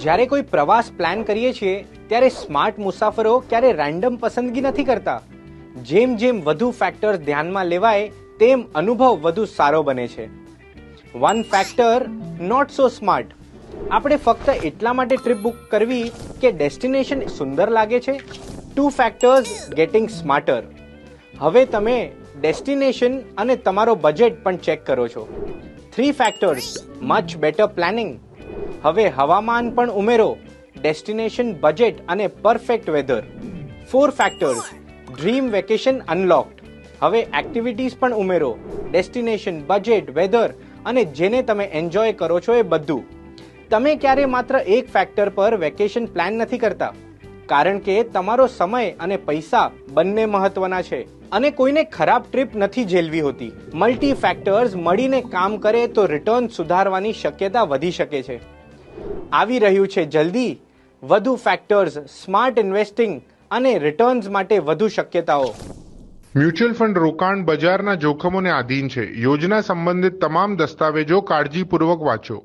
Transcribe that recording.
જ્યારે કોઈ પ્રવાસ પ્લાન કરીએ છીએ ત્યારે સ્માર્ટ મુસાફરો ક્યારે રેન્ડમ પસંદગી નથી કરતા. જેમ જેમ વધુ ફેક્ટર્સ ધ્યાનમાં લેવાય તેમ અનુભવ વધુ સારો બને છે. One factor not so smart. આપણે ફક્ત એટલા માટે ટ્રીપ બુક કરવી કે ડેસ્ટિનેશન સુંદર લાગે છે. 2 ફેક્ટર્સ ગેટિંગ સ્માર્ટર. હવે તમે ડેસ્ટિનેશન અને તમારો બજેટ પણ ચેક કરો છો. 3 ફેક્ટર્સ મચ બેટર પ્લાનિંગ. હવે હવામાન પણ ઉમેરો, ડેસ્ટિનેશન, બજેટ અને perfect weather. 4 factors dream vacation unlocked. હવે એક્ટિવિટીઝ પણ ઉમેરો, ડેસ્ટિનેશન, બજેટ, વેધર અને જેને તમે એન્જોય કરો છો એ બધું. તમે ક્યારે માત્ર એક ફેક્ટર પર વેકેશન પ્લાન નથી કરતા, કારણ કે તમારો સમય અને પૈસા બંને મહત્વના છે અને કોઈને ખરાબ ટ્રીપ નથી ઝેલવી હોતી. મલ્ટી ફેક્ટર્સ મળીને કામ કરે તો રિટર્ન સુધારવાની શક્યતા વધી શકે છે. આવી રહ્યું છે જલ્દી વધુ ફેક્ટર્સ, સ્માર્ટ ઇન્વેસ્ટિંગ અને રિટર્ન્સ માટે વધુ શક્યતાઓ. મ્યુચ્યુઅલ ફંડ રોકાણ બજારના જોખમોને આધીન છે. યોજના સંબંધિત તમામ દસ્તાવેજો કાળજીપૂર્વક વાંચો.